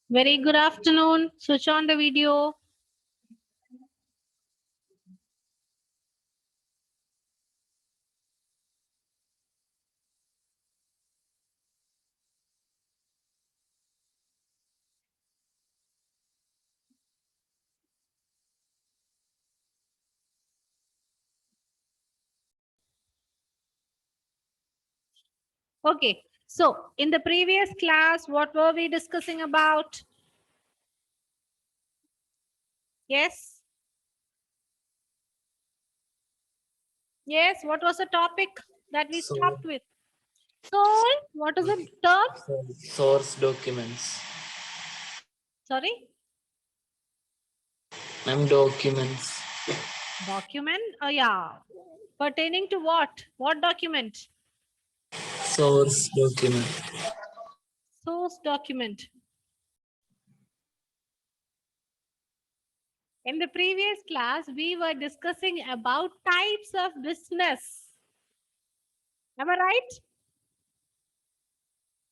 Very good afternoon. Switch on the video. Okay. So in the previous class, what were we discussing about? Yes. Yes. What was the topic that we So, stopped with? So what is the term? source documents. Sorry. Documents. Document. Oh yeah. Pertaining to what? What document? Source document. Source document. In the previous class, we were discussing about types of business. Am I right?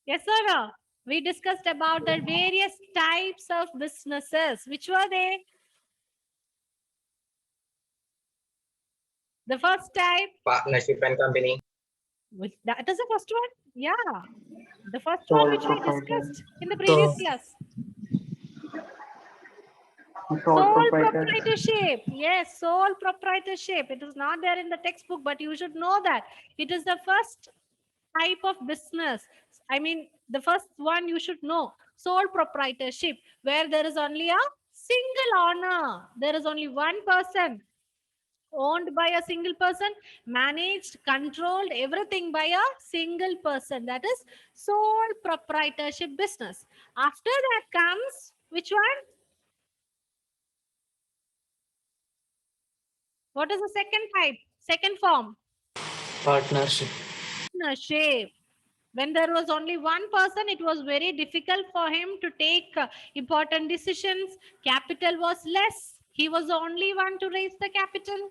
Yes or no? We discussed about the various types of businesses. Which were they? The first type. Partnership and company. That is the first one. Yeah. The first one Sole which we proprietor. discussed in the So, previous class. Sole Sole proprietor. proprietorship. Yes, sole proprietorship. It is not there in the textbook, but you should know that. It is the first type of business. I mean, the first one you should know. Sole proprietorship, where there is only a single owner. There is only one person, owned by a single person, managed, controlled, everything by a single person. That is sole proprietorship business. After that comes which one? What is the second type? Second form? partnership. Partnership. When there was only one person, it was very difficult for him to take important decisions. Capital was less. He was the only one to raise the capital.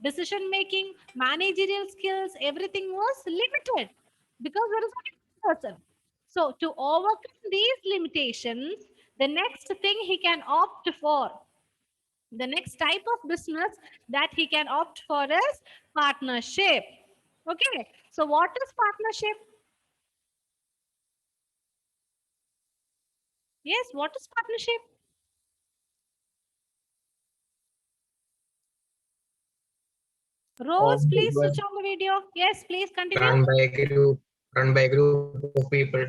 Decision making, managerial skills, everything was limited because there is only one person. So, to overcome these limitations, the next thing he can opt for, the next type of business that he can opt for is partnership. Okay, so what is partnership? Yes, what is partnership? Rose, please switch on the video. Yes, please continue. Run by a group. Run by a group of people.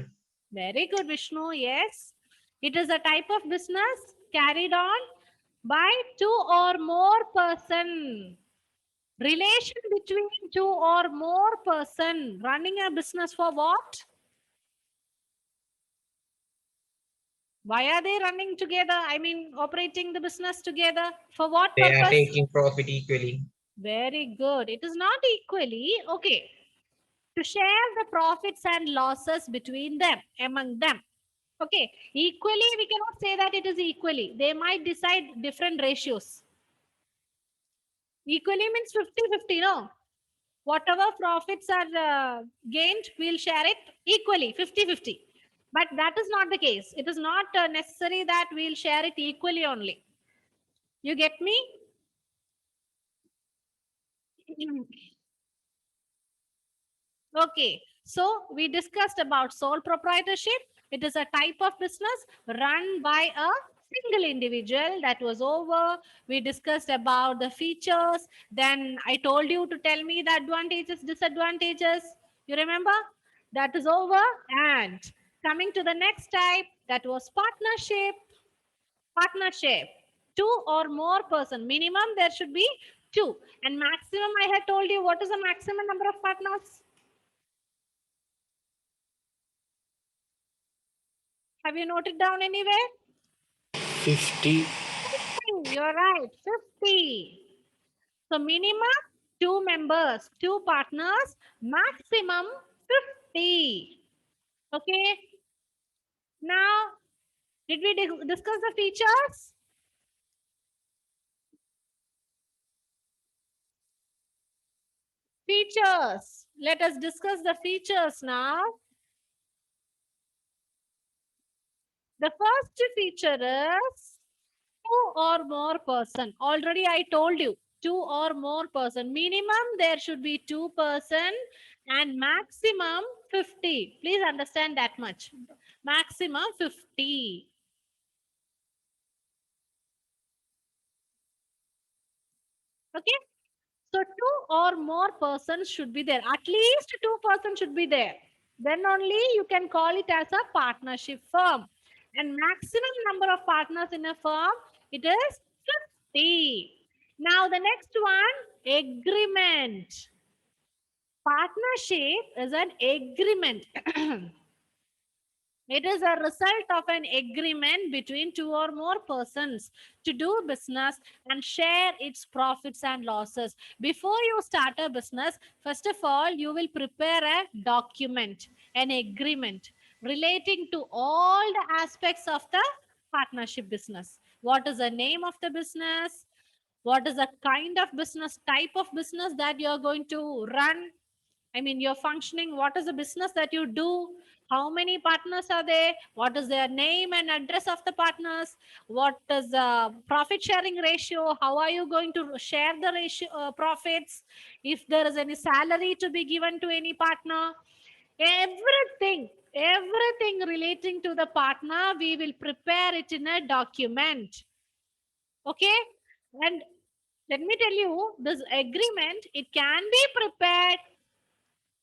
Very good, Vishnu. Yes, it is a type of business carried on by two or more person. Relation between two or more person. Running a business for what? Why are they running together? I mean, operating the business together. For what They are purpose? taking profit equally. Very good. It is not equally. Okay. To share the profits and losses between them, among them. Okay. Equally, we cannot say that it is equally. They might decide different ratios. Equally means 50-50, no? Whatever profits are gained, we'll share it equally, 50-50. But that is not the case. It is not necessary that we'll share it equally only. You get me? Okay. So we discussed about sole proprietorship. It is a type of business run by a single individual. That was over. We discussed about the features. Then I told you to tell me the advantages, disadvantages. You remember? That is over. And coming to the next type, that was partnership. Partnership. Two or more person. Minimum there should be two. And maximum, I had told you, what is the maximum number of partners? Have you noted down anywhere? 50. 50. You're right. 50. So minimum two members, two partners, maximum 50. Okay. Now, did we discuss the features? Features. Let us discuss the features now. The first feature is two or more person. Already I told you, two or more person. Minimum there should be 2% and maximum 50. Please understand that much. Maximum 50. Okay. So two or more persons should be there. At least two persons should be there. Then only you can call it as a partnership firm. And maximum number of partners in a firm, it is 50. Now the next one, agreement. Partnership is an agreement. It is a result of an agreement between two or more persons to do business and share its profits and losses. Before you start a business, first of all, you will prepare a document, an agreement relating to all the aspects of the partnership business. What is the name of the business? What is the kind of business, type of business that you are going to run? I mean, you're functioning. What is the business that you do? How many partners are there? What is their name and address of the partners? What is the profit sharing ratio? How are you going to share the ratio profits? If there is any salary to be given to any partner, everything relating to the partner, we will prepare it in a document. Okay, and let me tell you, this agreement, it can be prepared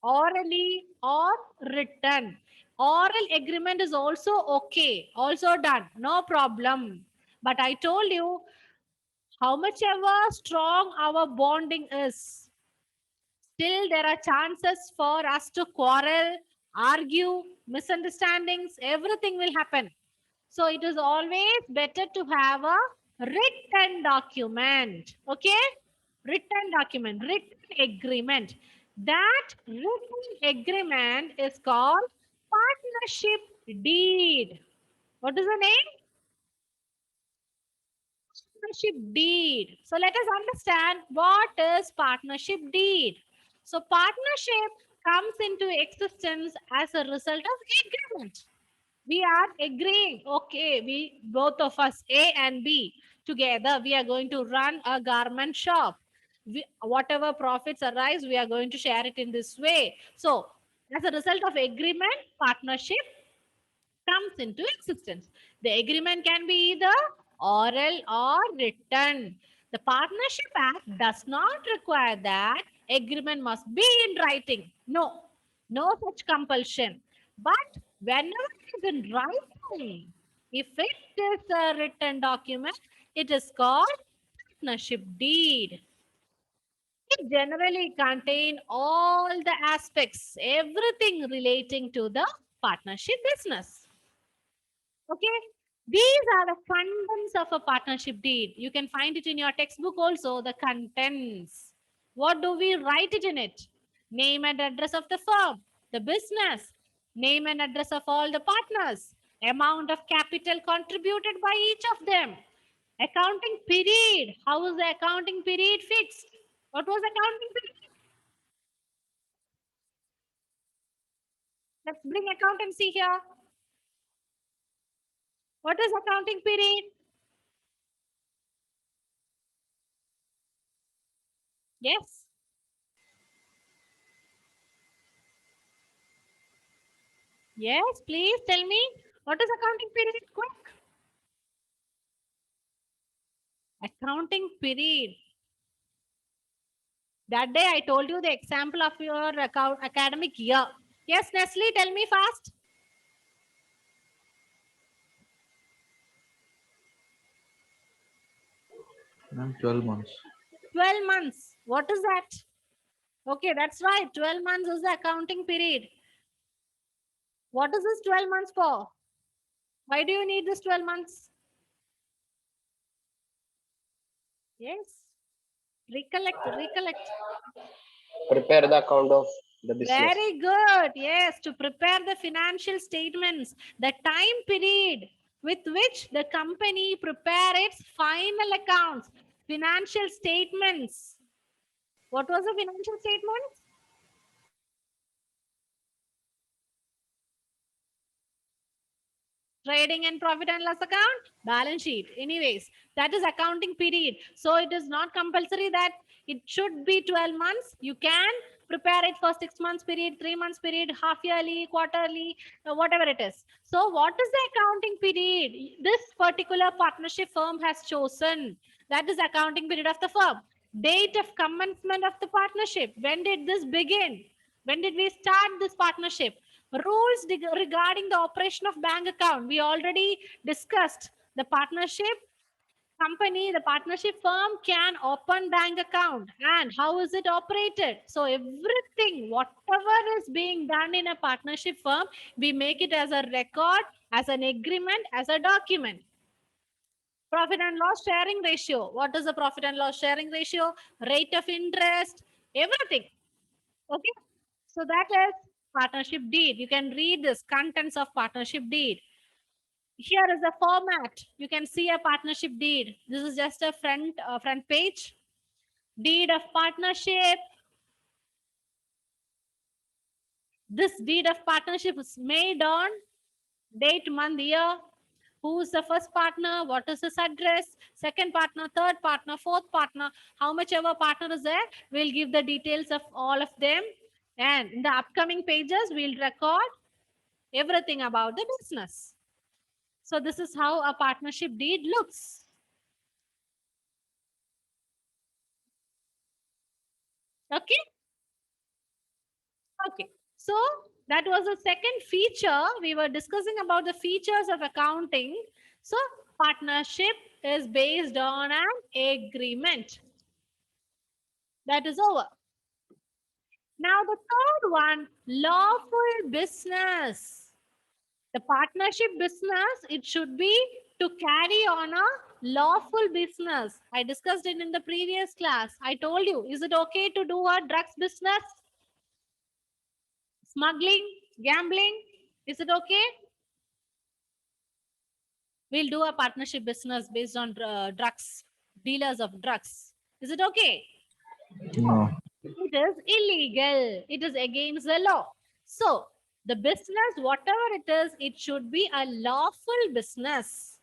orally or written. Oral agreement is also okay, also done, no problem. But I told you, how much ever strong our bonding is, still there are chances for us to quarrel, argue, misunderstandings, everything will happen. So it is always better to have a written document. Okay? Written document, written agreement. That written agreement is called partnership deed. What is the name? Partnership deed. So let us understand what is partnership deed. So partnership comes into existence as a result of agreement. We are agreeing, okay, we both of us, A and B, together we are going to run a garment shop. Whatever profits arise, we are going to share it in this way. So as a result of agreement, partnership comes into existence. The agreement can be either oral or written. The Partnership Act does not require that agreement must be in writing. No, no such compulsion. But whenever it is in writing, if it is a written document, it is called partnership deed. It generally contain all the aspects, everything relating to the partnership business. Okay. These are the contents of a partnership deed. You can find it in your textbook also, the contents. What do we write it in it? Name and address of the firm, the business, name and address of all the partners, amount of capital contributed by each of them, accounting period. How is the accounting period fixed? What was accounting period? Let's bring accountancy here. What is accounting period? Yes. Yes, please tell me what is accounting period? Quick. Accounting period. That day I told you the example of your academic year. Yes, Nestle, tell me fast. 12 months. 12 months. What is that? Okay, that's right. 12 months is the accounting period. What is this 12 months for? Why do you need this 12 months? Yes. Recollect. Prepare the account of the business. Very good. Yes, to prepare the financial statements, the time period with which the company prepare its final accounts, financial statements. What was the financial statements? Trading and profit and loss account, balance sheet. Anyways, that is accounting period. So it is not compulsory that it should be 12 months. You can prepare it for 6 months period, 3 months period, half yearly, quarterly, whatever it is. So what is the accounting period this particular partnership firm has chosen? That is accounting period of the firm. Date of commencement of the partnership. When did this begin? When did we start this partnership? Rules regarding the operation of bank account. We already discussed the partnership company, the partnership firm can open bank account and how is it operated. So everything, whatever is being done in a partnership firm, we make it as a record, as an agreement, as a document. Profit and loss sharing ratio. What is the profit and loss sharing ratio? Rate of interest, everything. Okay. So that is partnership deed. You can read this contents of partnership deed. Here is the format. You can see a partnership deed. This is just a front page. Deed of partnership. This deed of partnership is made on date, month, year. Who is the first partner? What is his address? Second partner, third partner, fourth partner. How much ever partner is there, we'll give the details of all of them. And in the upcoming pages, we'll record everything about the business. So this is how a partnership deed looks. Okay. Okay. So that was the second feature. We were discussing about the features of accounting. So partnership is based on an agreement. That is over. Now the third one, lawful business. The partnership business, it should be to carry on a lawful business. I discussed it in the previous class. I told you, is it okay to do a drugs business? Smuggling, gambling, is it okay? We'll do a partnership business based on drugs, dealers of drugs. Is it okay? No. It is illegal. It is against the law. So the business, whatever it is, it should be a lawful business.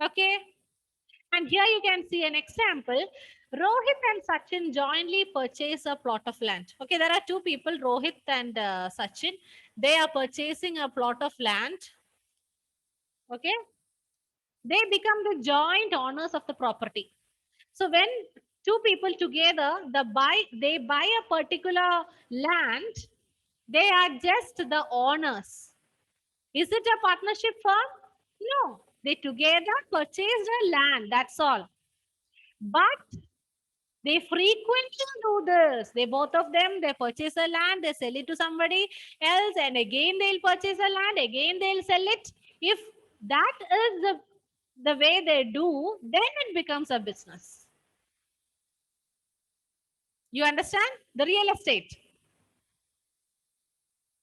Okay. And here you can see an example. Rohit and Sachin jointly purchase a plot of land. Okay, there are two people, Rohit and Sachin. They are purchasing a plot of land. Okay. They become the joint owners of the property. So when two people together, they buy a particular land, they are just the owners. Is it a partnership firm? No. They together purchased a land, that's all. But they frequently do this. They both of them, they purchase a land, they sell it to somebody else, and again they'll purchase a land, again they'll sell it. If that is the way they do, then it becomes a business. You understand? The real estate.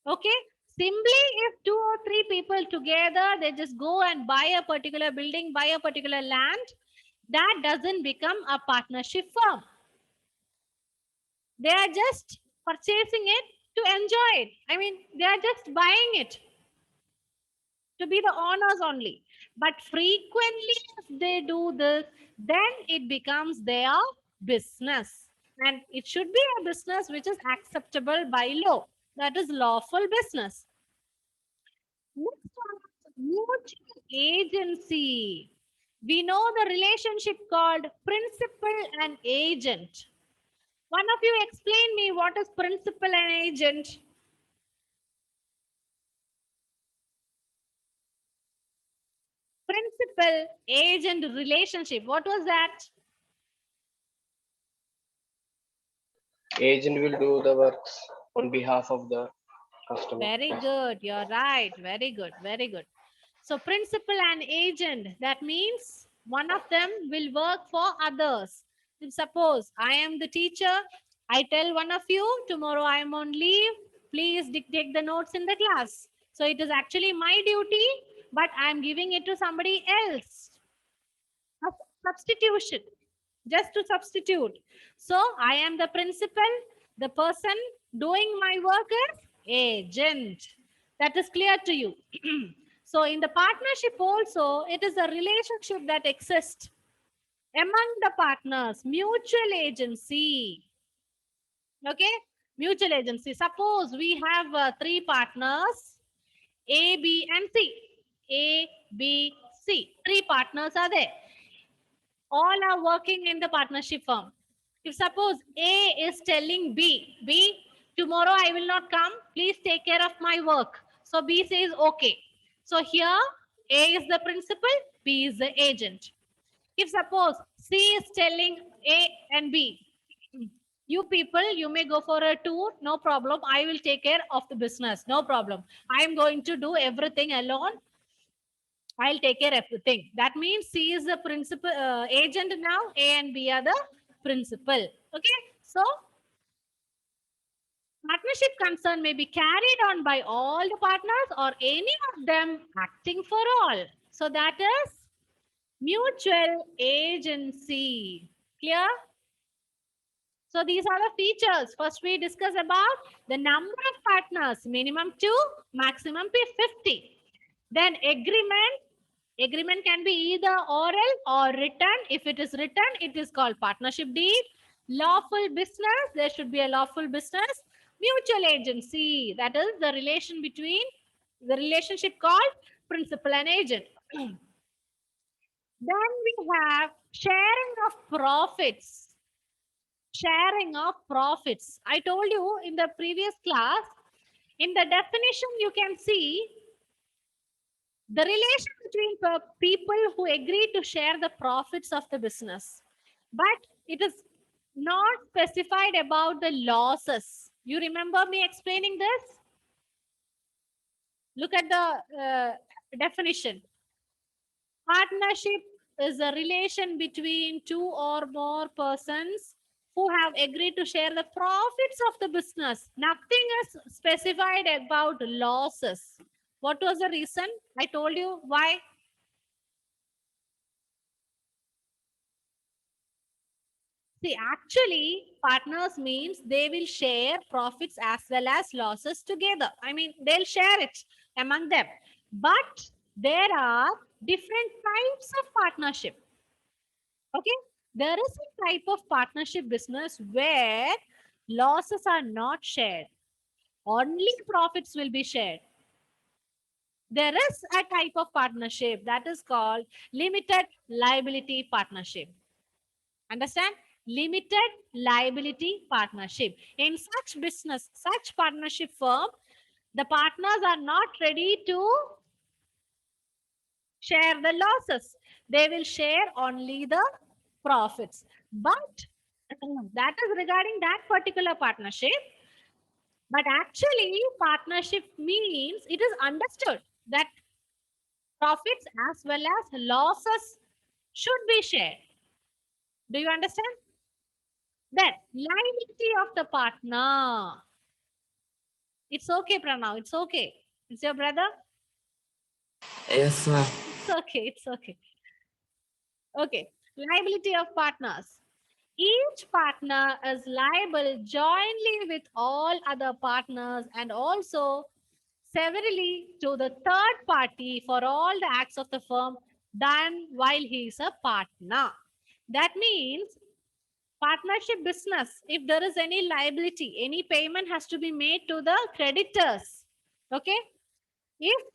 Okay. Simply if 2 or 3 people together, they just go and buy a particular building, buy a particular land, that doesn't become a partnership firm. They are just purchasing it to enjoy it. I mean, they are just buying it to be the owners only. But frequently, if they do this, then it becomes their business. And it should be a business which is acceptable by law. That is lawful business. Next one, mutual agency. We know the relationship called principal and agent. One of you explain me what is principal and agent. Principal agent relationship. What was that? Agent will do the works on behalf of the customer. Very good. You're right. Very good. Very good. So principal and agent, that means one of them will work for others. If suppose I am the teacher, I tell one of you, tomorrow I am on leave, please take the notes in the class. So it is actually my duty, but I am giving it to somebody else. A substitution, just to substitute. So I am the principal, the person doing my work is agent. That is clear to you. So in the partnership also, it is a relationship that exists among the partners, mutual agency. Okay, mutual agency. Suppose we have three partners, A, B, and C. A, B, C. Three partners are there. All are working in the partnership firm. If suppose A is telling B, B, tomorrow I will not come, please take care of my work. So B says okay. So here A is the principal, B is the agent. If suppose C is telling A and B, you people, you may go for a tour, no problem. I will take care of the business, no problem. I am going to do everything alone. I'll take care of everything. That means C is the principal agent now. A and B are the principal. Okay. So partnership concern may be carried on by all the partners or any of them acting for all. So that is mutual agency. Clear? So these are the features. First we discuss about the number of partners, minimum 2, maximum 50. Then agreement. Agreement can be either oral or written. If it is written, it is called partnership deed. Lawful business, there should be a lawful business. Mutual agency, that is the relation between the relationship called principal and agent. Then we have sharing of profits. Sharing of profits. I told you in the previous class, in the definition, you can see the relation between people who agree to share the profits of the business. But it is not specified about the losses. You remember me explaining this? Look at the definition. Partnership is a relation between two or more persons who have agreed to share the profits of the business. Nothing is specified about losses. What was the reason? I told you why. See, actually, partners means they will share profits as well as losses together. I mean, they'll share it among them. But there are different types of partnership. Okay, there is a type of partnership business where losses are not shared, only profits will be shared. There is a type of partnership that is called limited liability partnership. Understand? Limited liability partnership. In such business, such partnership firm, the partners are not ready to share the losses. They will share only the profits. But that is regarding that particular partnership. But actually, partnership means it is understood that profits as well as losses should be shared. Do you understand? Then, liability of the partner. It's okay, Pranav. It's okay. It's your brother. Yes, ma'am. It's okay. It's okay. Okay. Liability of partners. Each partner is liable jointly with all other partners and also severally to the third party for all the acts of the firm done while he is a partner. That means partnership business, if there is any liability, any payment has to be made to the creditors. Okay. If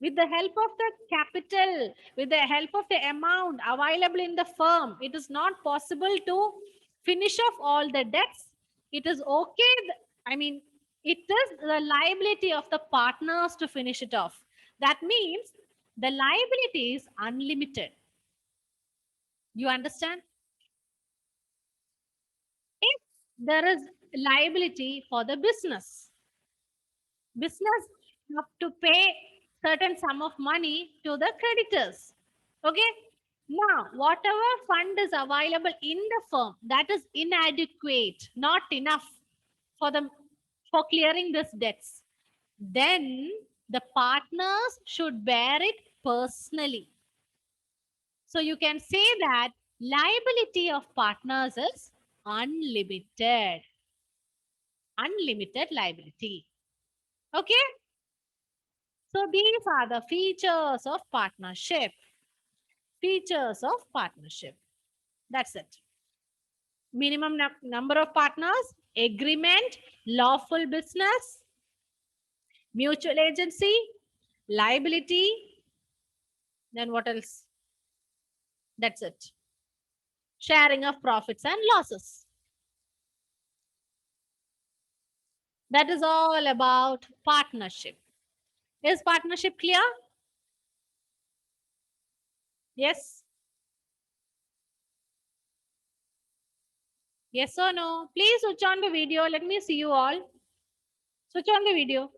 with the help of the capital, with the help of the amount available in the firm, it is not possible to finish off all the debts. It is okay. I mean, it is the liability of the partners to finish it off. That means the liability is unlimited. You understand? If there is liability for the business have to pay certain sum of money to the creditors. Okay. Now, whatever fund is available in the firm, that is inadequate, not enough for the for clearing these debts. Then the partners should bear it personally. So you can say that liability of partners is unlimited. Unlimited liability. Okay. So these are the features of partnership. Features of partnership. That's it. Minimum number of partners, agreement, lawful business, mutual agency, liability. Then what else? That's it. Sharing of profits and losses. That is all about partnership. Is partnership clear? Yes? Yes or no? Please switch on the video. Let me see you all. Switch on the video.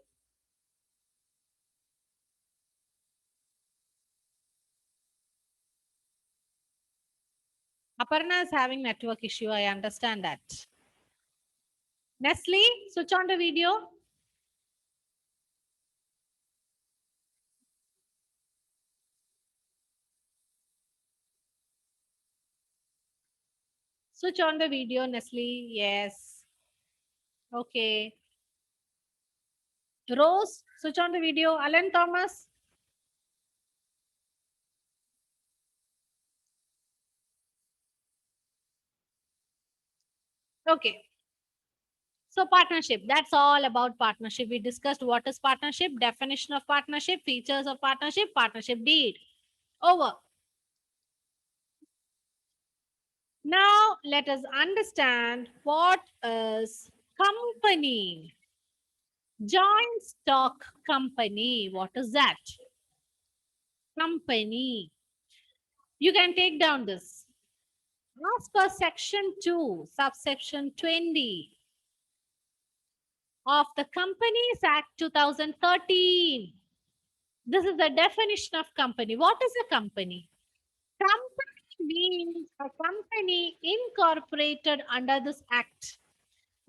Aparna is having network issue. I understand that. Nestle, switch on the video. Switch on the video, Nestle. Yes. Okay. Rose, switch on the video. Alan Thomas. Okay. So partnership, that's all about partnership. We discussed what is partnership, definition of partnership, features of partnership, partnership deed. Over. Now let us understand what is company. Joint stock company. What is that? Company. You can take down this. As per section 2, subsection 20 of the Companies Act 2013. This is the definition of company. What is a company? Company means a company incorporated under this act.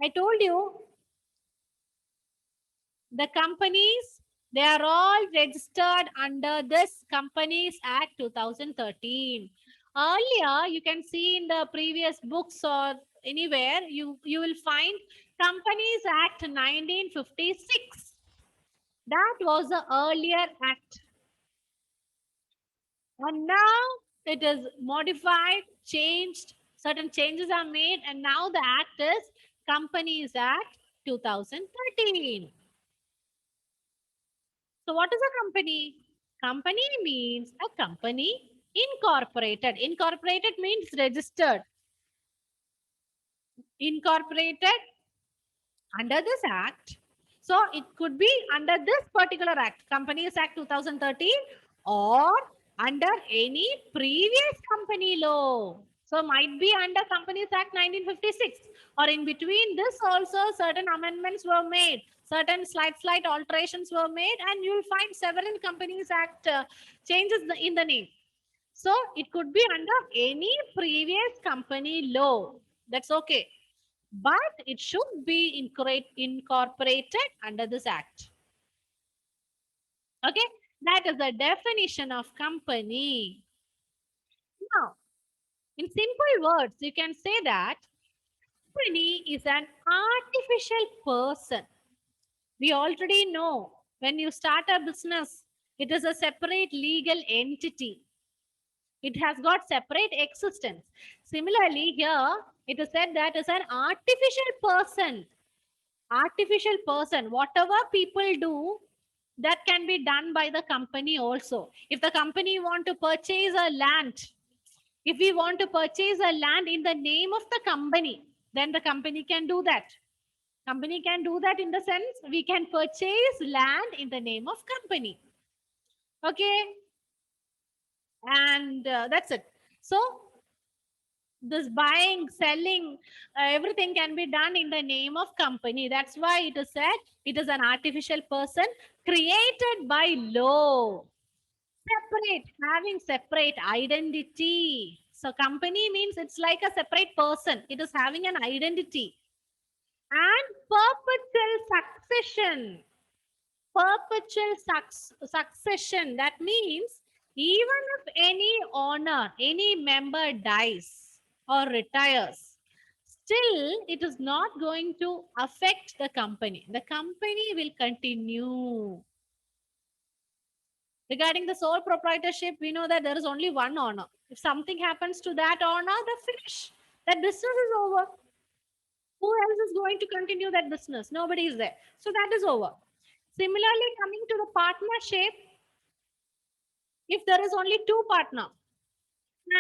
I told you the companies, they are all registered under this Companies Act 2013. Earlier, you can see in the previous books or anywhere, you will find Companies Act 1956. That was the earlier act. And now it is modified, changed, certain changes are made, and now the act is Companies Act 2013. So what is a company? Company means a company incorporated. Incorporated means registered. Incorporated under this act. So it could be under this particular act, Companies Act 2013, or under any previous company law. So might be under Companies Act 1956, or in between this also certain amendments were made, certain slight alterations were made, and you will find several Companies Act changes in the name. So it could be under any previous company law. That's okay. But it should be incorporated under this act. Okay, that is the definition of company. Now, in simple words, you can say that company is an artificial person. We already know when you start a business, it is a separate legal entity. It has got separate existence. Similarly, here it is said that is an artificial person. Artificial person, whatever people do, that can be done by the company also. If the company want to purchase a land, if we want to purchase a land in the name of the company, then the company can do that. Company can do that in the sense we can purchase land in the name of company. Okay. And that's it. So this buying, selling, everything can be done in the name of company. That's why it is said it is an artificial person created by law. Separate, having separate identity. So company means it's like a separate person. It is having an identity. And perpetual succession. Perpetual succession. That means even if any owner, any member dies or retires, still it is not going to affect the company. The company will continue. Regarding the sole proprietorship, we know that there is only one owner. If something happens to that owner, they finish. That business is over. Who else is going to continue that business? Nobody is there. So that is over. Similarly, coming to the partnership, if there is only two partner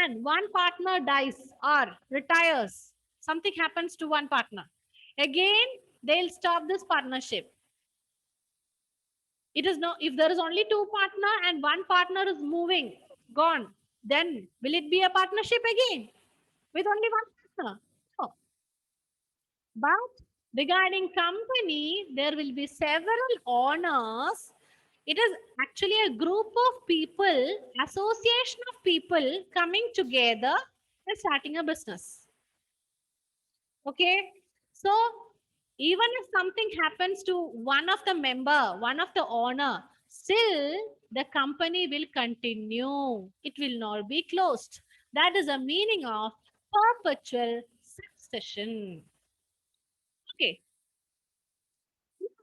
and one partner dies or retires, something happens to one partner, again they'll stop this partnership. It is no, if there is only two partner and one partner is moving, gone, then will it be a partnership again with only one partner? No. But regarding company, there will be several owners. It is actually a group of people, association of people coming together and starting a business. Okay. So even if something happens to one of the member, one of the owner, still the company will continue. It will not be closed. That is the meaning of perpetual succession. Okay.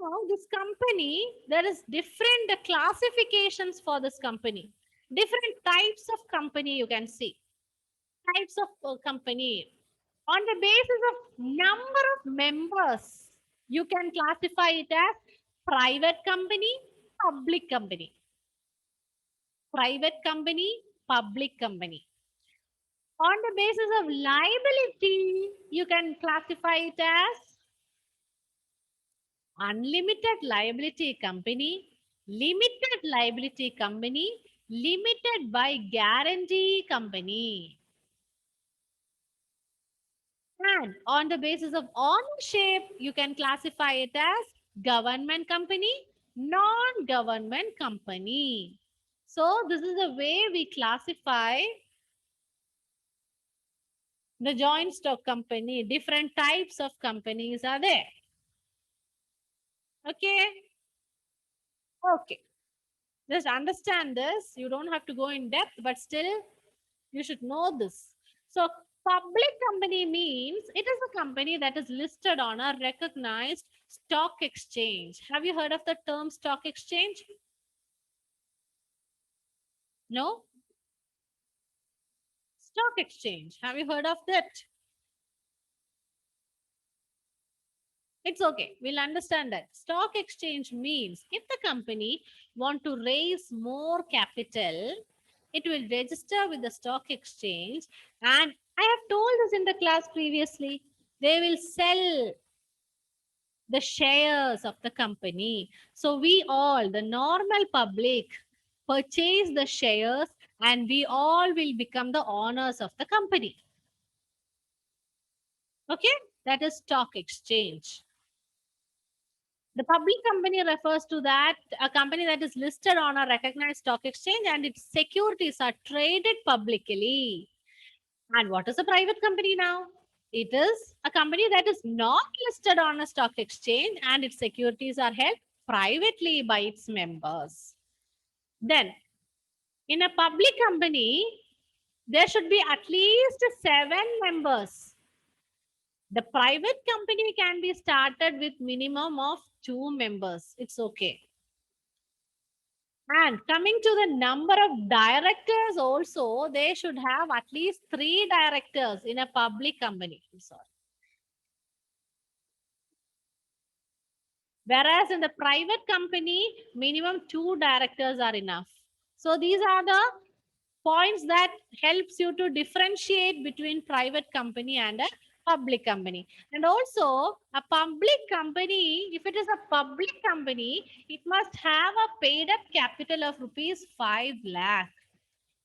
Now, this company, there is different classifications for this company. Different types of company you can see. Types of company. On the basis of number of members, you can classify it as private company, public company. Private company, public company. On the basis of liability, you can classify it as unlimited liability company, limited liability company, limited by guarantee company. And on the basis of ownership, you can classify it as government company, non-government company. So this is the way we classify the joint stock company. Different types of companies are there. Okay. Okay. Just understand this. You don't have to go in depth, but still you should know this. So public company means it is a company that is listed on a recognized stock exchange. Have you heard of the term stock exchange? No? Stock exchange. Have you heard of that? It's okay. We'll understand that. Stock exchange means if the company want to raise more capital, it will register with the stock exchange. And I have told this in the class previously. They will sell the shares of the company. So we all, the normal public, purchase the shares and we all will become the owners of the company. Okay, that is stock exchange. The public company refers to that a company that is listed on a recognized stock exchange and its securities are traded publicly. And what is a private company now? It is a company that is not listed on a stock exchange and its securities are held privately by its members. Then, in a public company, there should be at least 7 members. The private company can be started with minimum of 2 members. It's okay. And coming to the number of directors also, they should have at least 3 directors in a public company. I'm sorry. Whereas in the private company, minimum 2 directors are enough. So these are the points that helps you to differentiate between private company and a public company. And also a public company, if it is a public company, it must have a paid up capital of rupees 5 lakh.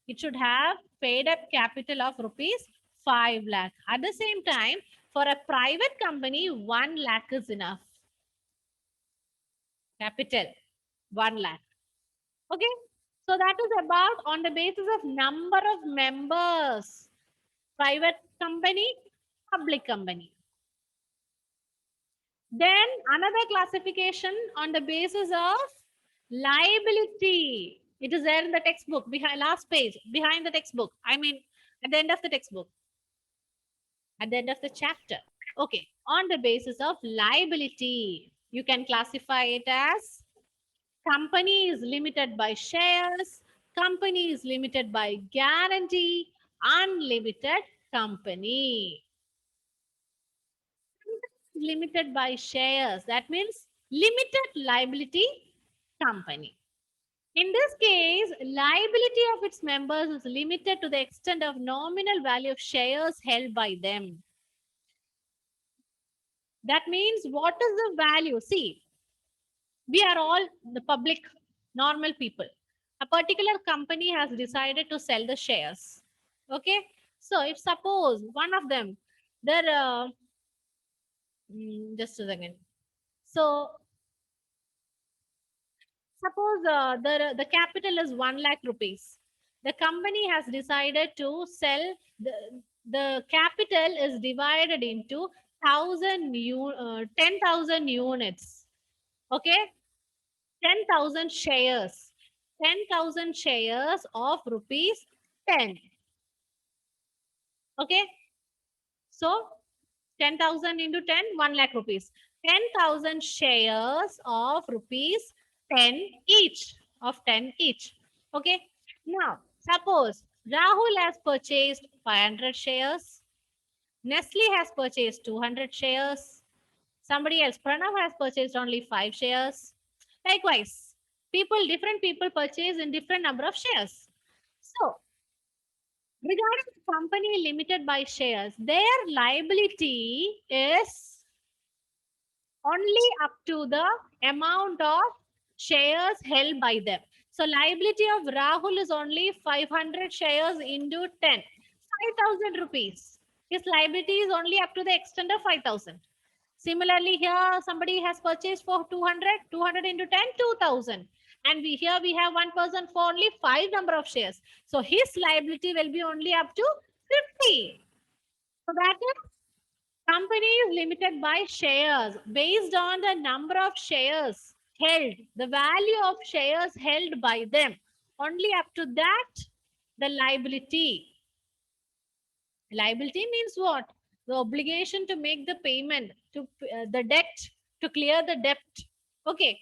It should have paid up capital of rupees 5 lakh. At the same time, for a private company, 1 lakh is enough. Capital 1 lakh. Okay. So that is about on the basis of number of members. Private company, public company. Then another classification on the basis of liability. It is there in the textbook behind last page, behind the textbook. I mean, at the end of the textbook, at the end of the chapter. Okay. On the basis of liability, you can classify it as Company is limited by shares. Company is limited by guarantee. Unlimited company. Limited by shares. That means limited liability company. In this case, liability of its members is limited to the extent of nominal value of shares held by them. That means what is the value? See, we are all the public, normal people. A particular company has decided to sell the shares. Okay. So if suppose one of them, there, just a second. So suppose the capital is 1 lakh rupees. The company has decided to sell the capital is divided into 10,000 units. Okay, 10,000 shares. 10,000 shares of rupees 10. Okay, so 10,000 into 10, 1 lakh rupees. 10,000 shares of rupees 10 each, of 10 each. Okay. Now, suppose Rahul has purchased 500 shares. Nestle has purchased 200 shares. Somebody else, Pranav, has purchased only 5 shares. Likewise, different people purchase in different number of shares. So, regarding the company limited by shares, their liability is only up to the amount of shares held by them. So liability of Rahul is only 500 shares into 10, 5,000 rupees. His liability is only up to the extent of 5,000. Similarly, here somebody has purchased for 200, 200 into 10, 2,000. And here we have one person for only 5 number of shares. So his liability will be only up to 50. So that is company is limited by shares based on the number of shares held, the value of shares held by them. Only up to that, the liability. Liability means what? The obligation to make the payment, to the debt, to clear the debt. Okay.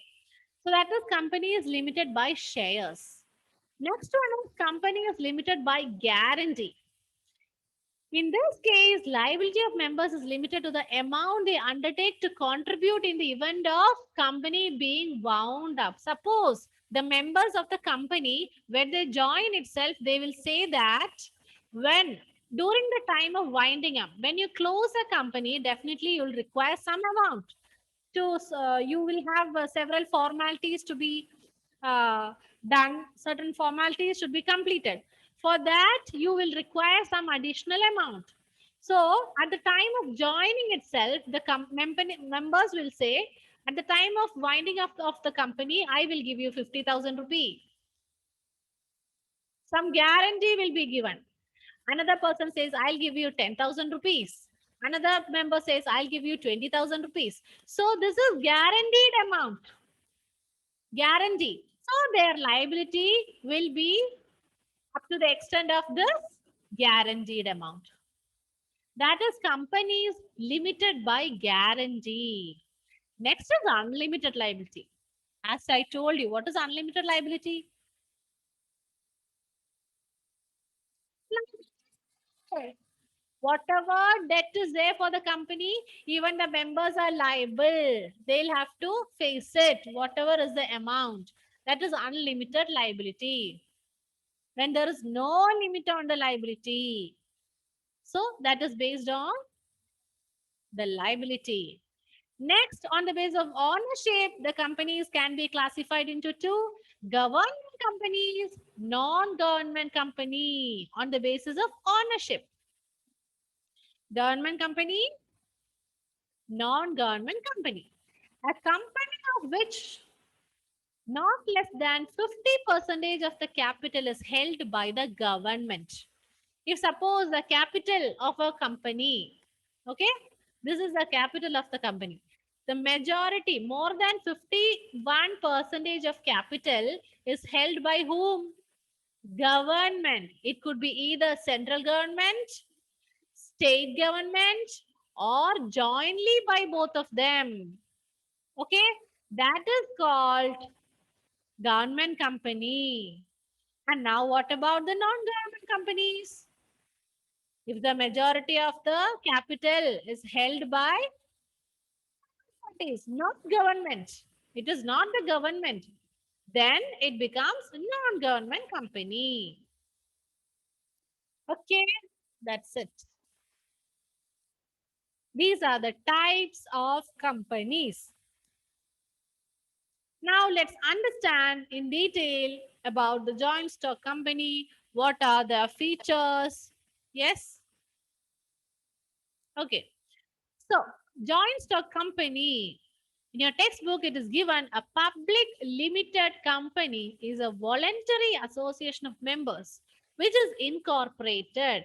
So that is company is limited by shares. Next one is company is limited by guarantee. In this case, liability of members is limited to the amount they undertake to contribute in the event of company being wound up. Suppose the members of the company, when they join itself, they will say that when during the time of winding up, when you close a company, definitely you'll require some amount to, you will have several formalities to be done. Certain formalities should be completed. For that, you will require some additional amount. So, at the time of joining itself, the members will say, at the time of winding up of the company, I will give you 50,000 rupee. Some guarantee will be given. Another person says, I'll give you 10,000 rupees. Another member says, I'll give you 20,000 rupees. So, this is guaranteed amount. Guarantee. So, their liability will be up to the extent of this guaranteed amount. That is companies limited by guarantee. Next is unlimited liability. As I told you, what is unlimited liability? Whatever debt is there for the company, even the members are liable. They'll have to face it, whatever is the amount. That is unlimited liability. When there is no limit on the liability. So that is based on the liability. Next, on the basis of ownership, the companies can be classified into two: government companies, non-government company, on the basis of ownership. Government company, non-government company. A company of which not less than 50% of the capital is held by the government. If suppose the capital of a company, okay, this is the capital of the company. The majority, more than 51% of capital is held by whom? Government. It could be either central government, state government, or jointly by both of them. Okay, that is called government company. And now what about the non-government companies? If the majority of the capital is held by parties, not government, it is not the government, then it becomes a non-government company. Okay, that's it. These are the types of companies. Now let's understand in detail about the joint stock company. What are the features? Yes? Okay. So, joint stock company. In your textbook, it is given a public limited company is a voluntary association of members which is incorporated.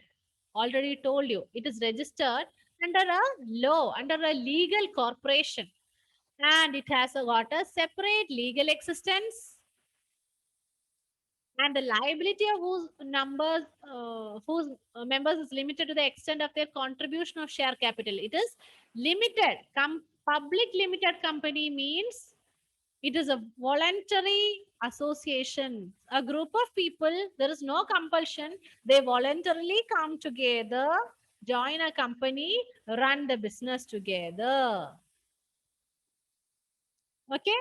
Already told you, it is registered under a law, under a legal corporation, and it has got a separate legal existence, and the liability of whose members is limited to the extent of their contribution of share capital. It is limited. Public limited company means it is a voluntary association, a group of people. There is no compulsion. They voluntarily come together, join a company, run the business together. Okay,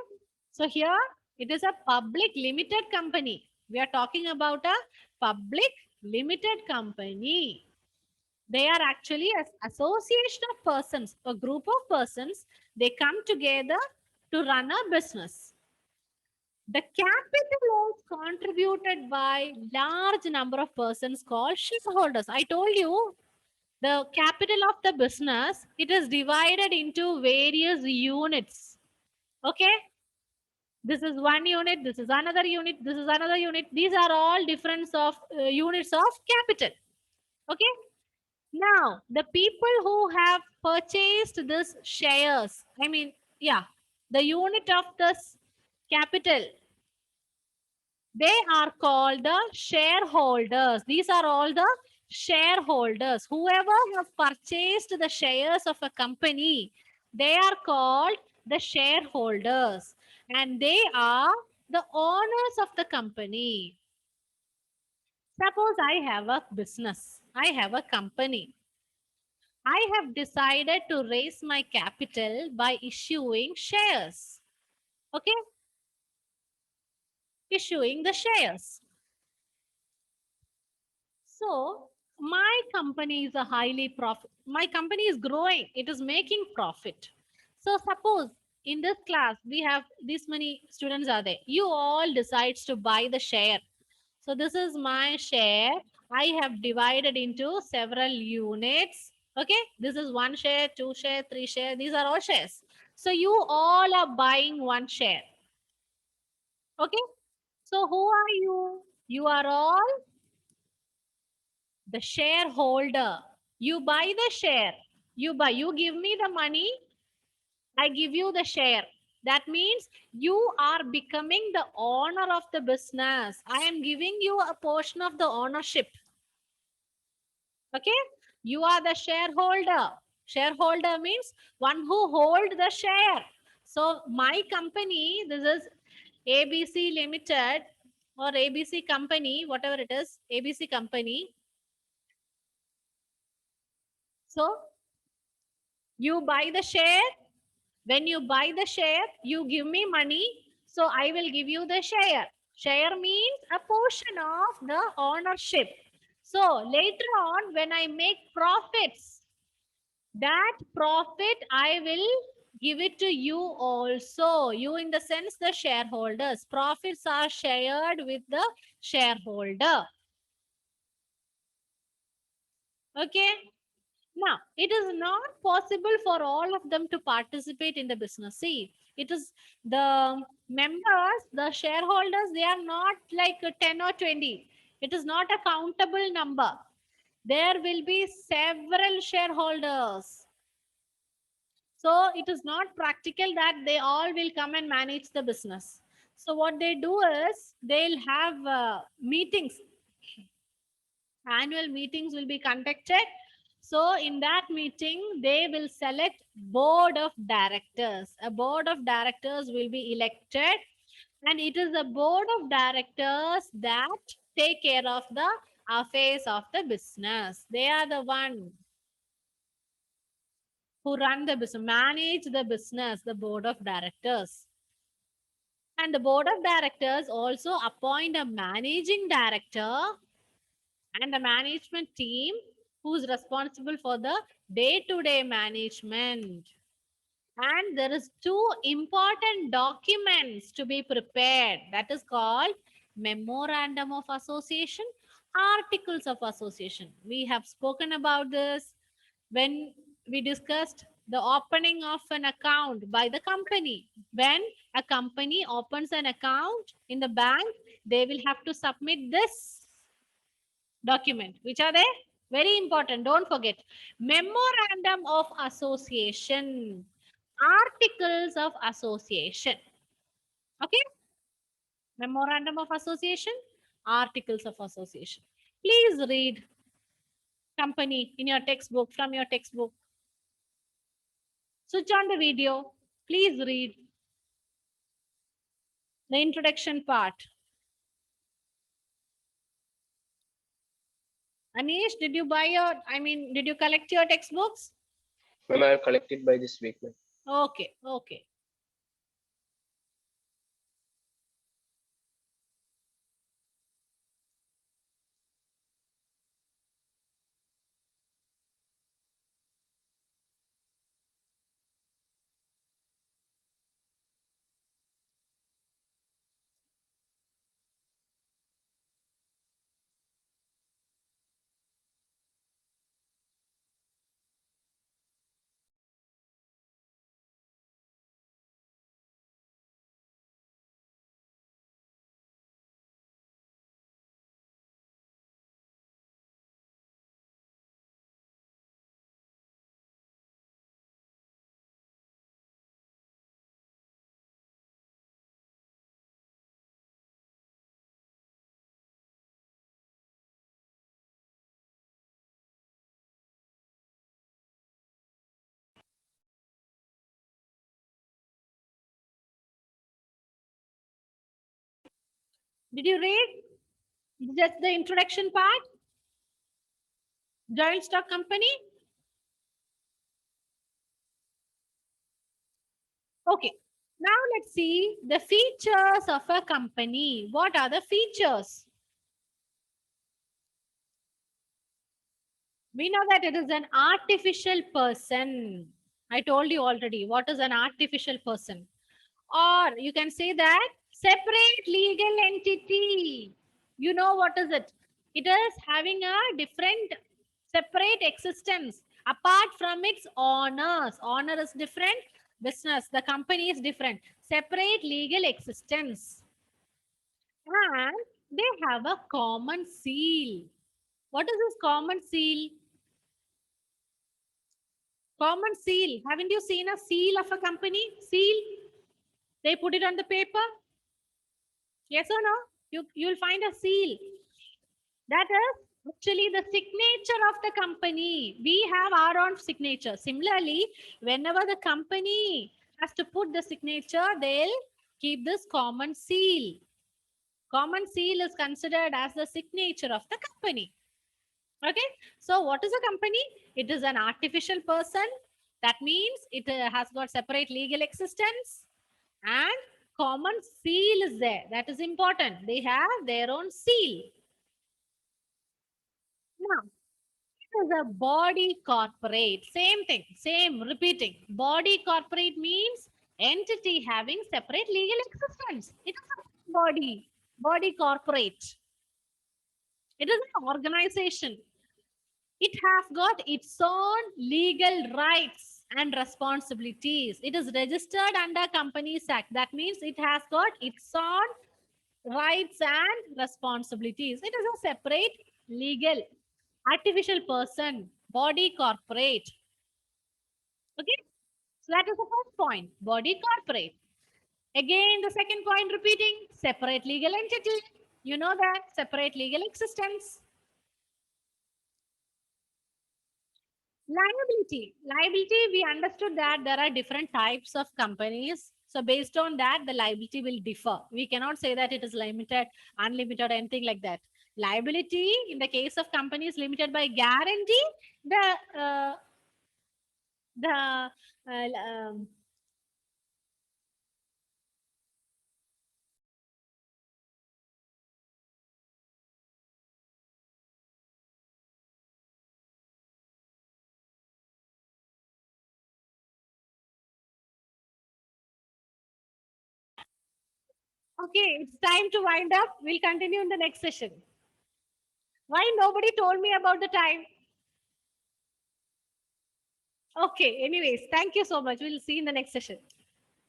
so here it is a public limited company. We are talking about a public limited company. They are actually an association of persons, a group of persons. They come together to run a business. The capital is contributed by large number of persons called shareholders. I told you the capital of the business, it is divided into various units. Okay, this is one unit, this is another unit, this is another unit. These are all difference of units of capital. Okay, now the people who have purchased this shares, I mean, yeah, the unit of this capital, they are called the shareholders. These are all the shareholders. Whoever have purchased the shares of a company, they are called the shareholders, and they are the owners of the company. Suppose I have a business, I have a company. I have decided to raise my capital by issuing shares. Okay, issuing the shares. So my company is a highly profit. My company is growing. It is making profit. So suppose in this class we have this many students are there. You all decides to buy the share. So this is my share. I have divided into several units. Okay, this is one share, two share, three share. These are all shares. So you all are buying one share. Okay. So who are you? You are all the shareholder. You buy the share. You give me the money, I give you the share. That means you are becoming the owner of the business. I am giving you a portion of the ownership. Okay? You are the shareholder. Shareholder means one who hold the share. So my company, this is ABC Limited or ABC Company, whatever it is, ABC Company. So you buy the share. When you buy the share, you give me money. So I will give you the share. Share means a portion of the ownership. So later on, when I make profits, that profit I will give it to you also. You in the sense the shareholders. Profits are shared with the shareholder. Okay. Now, it is not possible for all of them to participate in the business. See, it is the members, the shareholders, they are not like 10 or 20. It is not a countable number. There will be several shareholders. So, it is not practical that they all will come and manage the business. So, what they do is they'll have meetings. Annual meetings will be conducted. So in that meeting, they will select board of directors. A board of directors will be elected And it is the board of directors that take care of the affairs of the business. They are the one who run the business, manage the business, the board of directors. And the board of directors also appoint a managing director and a management team who's responsible for the day-to-day management. And there is two important documents to be prepared. That is called memorandum of association, articles of association. We have spoken about this when we discussed the opening of an account by the company. When a company opens an account in the bank, they will have to submit this document. Which are they? Very important. Don't forget. Memorandum of association, articles of association. Okay? Memorandum of association, articles of association. Please read company in your textbook, from your textbook. Switch on the video. Please read the introduction part. Anish, did you buy your, did you collect your textbooks? Ma'am, I have collected by this week, ma'am. Okay, okay. Did you read just the introduction part? Joint stock company? Okay. Now let's see the features of a company. What are the features? We know that it is an artificial person. I told you already what is an artificial person. Or you can say that separate legal entity. You know what is it? It is having a different separate existence apart from its owners. Owner is different, business, the company is different. Separate legal existence. And they have a common seal. What is this common seal? Common seal. Haven't you seen a seal of a company? Seal. They put it on the paper. Yes or no? You'll find a seal. That is actually the signature of the company. We have our own signature. Similarly, whenever the company has to put the signature, they'll keep this common seal. Common seal is considered as the signature of the company. Okay. So what is a company? It is an artificial person. That means it has got separate legal existence and common seal is there. That is important. They have their own seal. Now, it is a body corporate. Same thing, same repeating. Body corporate means entity having separate legal existence. It is a body corporate. It is an organization. It has got its own legal rights and responsibilities. It is registered under Companies Act. That means it has got its own rights and responsibilities. It is a separate legal artificial person, body corporate. Okay, so that is the first point, body corporate. Again, the second point repeating, separate legal entity. You know that, separate legal existence. Liability. Liability, we understood that there are different types of companies. So based on that, the liability will differ. We cannot say that it is limited, unlimited, anything like that. Liability in the case of company is limited by guarantee. The Okay, it's time to wind up. We'll continue in the next session. Why nobody told me about the time? Okay, anyways, thank you so much. We'll see you in the next session.